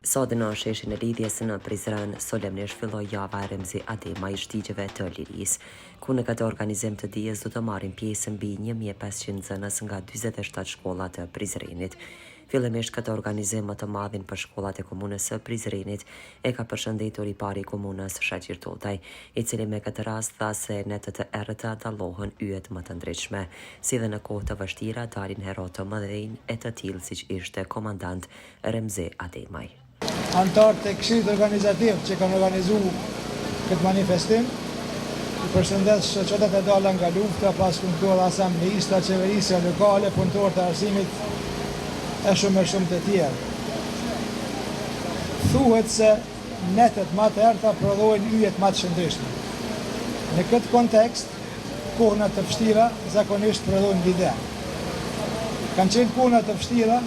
Sot në sheshin e lidhjes në Prizren, solemnisht filloi java e Remzi Ademaj shtigjeve të lirisë, ku në këtë organizim të dijes do të marrin pjesë mbi 1500 nxënës nga 47 shkolla të Prizrenit. Fillimisht këtë organizim më të madhin për shkollat e komunës së Prizrenit e ka përshëndetur i pari i komunës Shaqir Totaj, i cili me këtë rast tha se në të errëta dallohen yjet më të ndritshme, si dhe në kohë të vështira dalin hero të mëdhenj e të tillë siç ishte komandant Remzi Ademaj. Antarët e këshillit organizativ që kanë organizuar këtë manifestim, i përshëndes shoqatat e dala nga lufta, pas punëtorë asambleista, qeverisja lokale, punëtorë të arsimit e shumë të tjerë. Thuhet se netet më të errëta prodhojnë yjet më të shëndetshme. Në këtë kontekst, kohëna të vështira zakonisht prodhojnë bide. Kanë qenë kohëna të vështira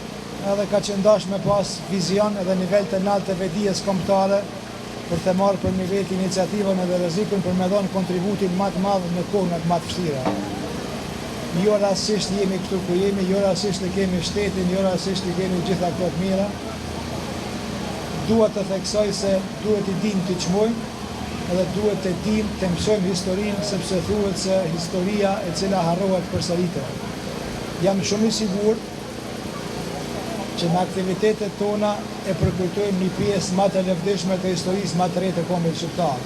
edhe ka qenë dash me pas vizion edhe nivel të lartë të vetdijes kombëtare për të marrë për nivel të iniciativën edhe rrezikun për me dhënë kontributin më të madh në kohënat më të vështira. Jo rastësisht jemi këtu ku jemi, jo rastësisht kemi shtetin, jo rastësisht kemi gjitha këto të mira. Duhet të theksoj se duhet i dim të çmojmë edhe duhet të dim të mësojmë historinë, sepse thuhet se historia e cila harrohet përsëritet. Jam shumë i sigurt që në aktivitetet tona e përkujtojmë një pjesë më të lëvdishme të historisë më të re të kombit shqiptar.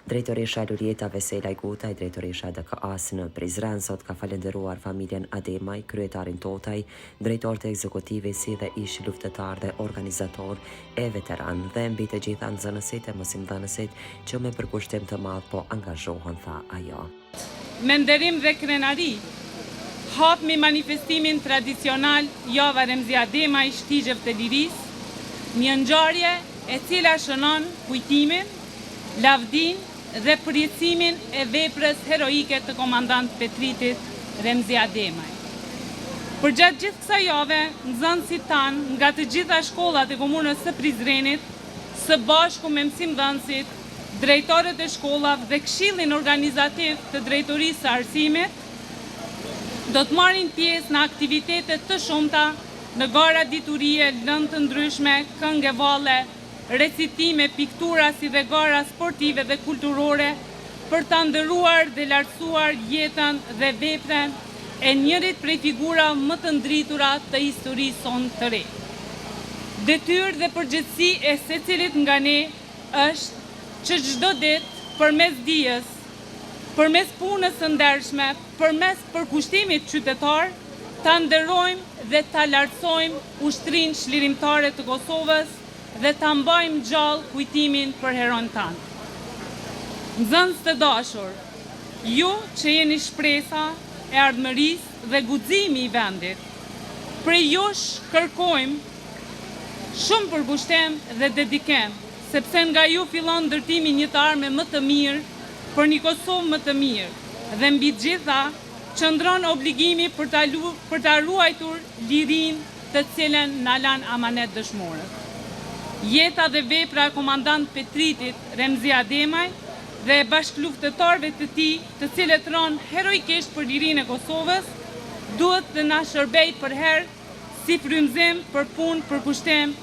Drejtoresha Lurieta Veselaj Gutaj, drejtoresha DKA-s në Prizren, sot ka falendëruar familjen Ademaj, kryetarin Totaj, drejtor të ekzekutivit si dhe ish luftëtar dhe organizator e veteran dhe mbi të gjitha nxënësit e mësimdhënësit që me përkushtim të madh po angazhohen, tha ajo. Me nderim dhe krenari, hapmi manifestimin tradicional java Remzi Ademaj shtigjev të lirisë, një ngjarje e cila shënon kujtimin, lavdin dhe përjetësimin e veprës heroike të komandant Petritit Remzi Ademaj. Përgjatë gjithë kësaj jave, nxënësit tanë nga të gjitha shkollat e komunës së Prizrenit, së bashku me mësimdhënësit, drejtorët e shkollave dhe këshillin organizativ të drejtorisë së arsimit, do të marrin pjesë në aktivitete të shumta në gara diturie, lëndë të ndryshme, këngë valle, recitime, piktura si dhe gara sportive dhe kulturore për të ndëruar dhe lartësuar jetën dhe veprën e njërit prej figura më të ndritura të historisë sonë të re. Detyrë dhe përgjegjësi e secilit nga ne është që çdo ditë përmes dijes, përmes punës së ndershme, përmes përkushtimit qytetar, ta nderojmë dhe ta lartësojmë ushtrinë çlirimtare të Kosovës dhe ta mbajmë gjallë kujtimin për heron tanë. Nxënës të dashur, ju që jeni shpresa e ardhmërisë dhe guximi i vendit, prej jush kërkojmë shumë përkushtim dhe dedikim, sepse nga ju fillon ndërtimi një të ardhme më të mirë për një Kosovë më të mirë, dhe mbi gjitha qëndron obligimi për ta ruajtur lirinë të cilën na lan amanet dëshmorët. Jeta dhe vepra e komandant Petritit Remzi Ademaj dhe bashkëluftëtarëve të tij, të cilët ronë heroikisht për lirinë e Kosovës, duhet të na shërbejë për herë si frymëzim për punë, për kushtim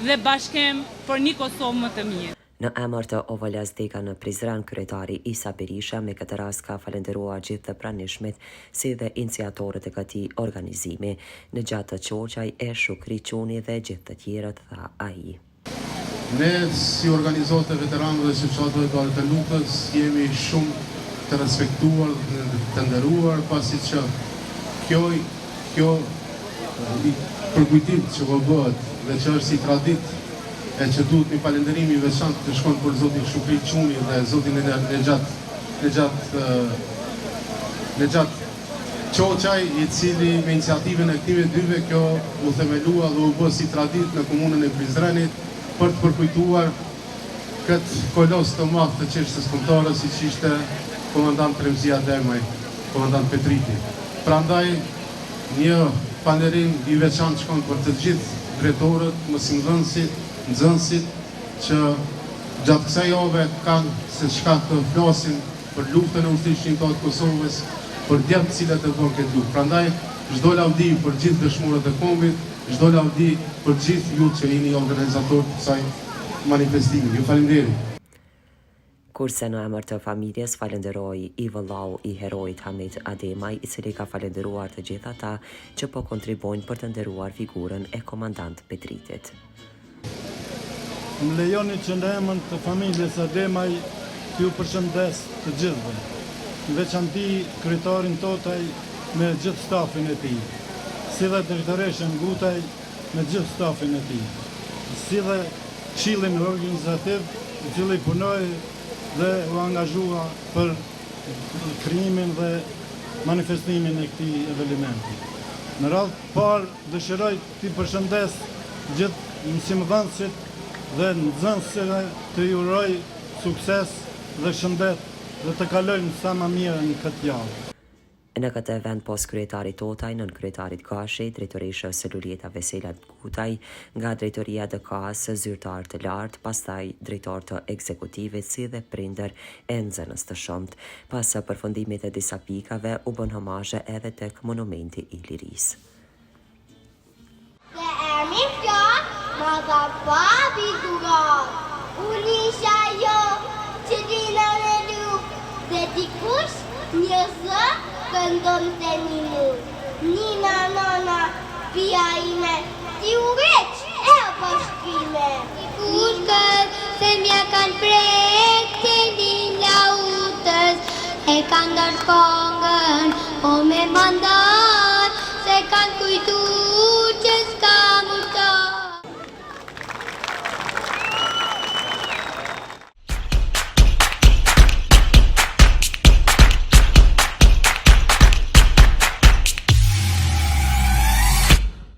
dhe bashkim për një Kosovë më të mirë. Në emër të OVL-s Deka në Prizren, kryetari Isa Berisha me këtë rast ka falendëruar gjithë të pranishmit si dhe iniciatorët e këtij organizimi, në gjatë të Çoçaj e Shukri Quni dhe gjithë të tjerët, tha ai. Ne si organizatë e veteranëve dhe shoqatave dale të luftës jemi shumë të respektuar dhe të nderuar, pasi që kjo përkujtim që po bëhet dhe që është si traditë e që duhet një falënderim i veçantë të shkon për zotin Shukri Quni dhe zotin Nexhat Çoçaj, i cili me iniciativën e këtyre dyve kjo u themelua dhe u bë si traditë në komunën e Prizrenit për të përkujtuar këtë kolos të madh të çështës kombëtare siç ishte komandant Remzi Ademaj, komandant Petriti. Prandaj një falënderim i veçantë shkon për të gjithë drejtorët, mësimdhënësit, nxënësit që gjatë kësaj jave kanë se çka të flasin për luftën e ushtrisë shqiptare të Kosovës, për djathtë të cilët e bën këtë luftë. Prandaj çdo lavdi për gjithë dëshmorët e kombit, çdo lavdi për gjithë ju që jeni organizator të kësaj manifestimi. Ju faleminderit. Kurse në emër të familjes falenderoi i vëllau i heroit Hamit Ademaj, i cili ka falenderuar të gjithë ata që po kontribojnë për të nderuar figurën e komandant Petritit. Më lejoni që në emër të familjes Ademaj t'ju përshëndes të gjithëve, në veçanti kryetarin Totaj me gjithë stafin e tij, si dhe drejtoreshën Gutaj me gjithë stafin e tij, si dhe këshillin organizativ i cili punoi dhe u angazhua për krijimin dhe manifestimin e këtij evenimenti. Në radhë të parë dëshiroj t'i përshëndes gjithë mësimdhënësit dhe nxënësve, të ju uroj sukses dhe shëndet dhe të kalojnë sa më mirë në këtë javë. Në këtë event pos kryetarit Totaj, nën kryetarit Gashi, drejtoreshës Lulieta Vesela Gutaj, nga drejtoria DK-s, zyrtar të lartë, pastaj drejtor të ekzekutivit si dhe prindër e nxënës të shumt. Pas përfundimit e disa pikave, u bën homazhe edhe tek monumenti i lirisë. Se ermi fjall, ma ka papi durat, unë isha jo që dina në lup, dhe dikush një zë këndon të një mund. Nina, nona, pia ime, ti u veç e pashkime. Kushkët se mja kanë prek të një lautës, e kanë dërë kongën, o me mandat, se kanë kujtu që s'ka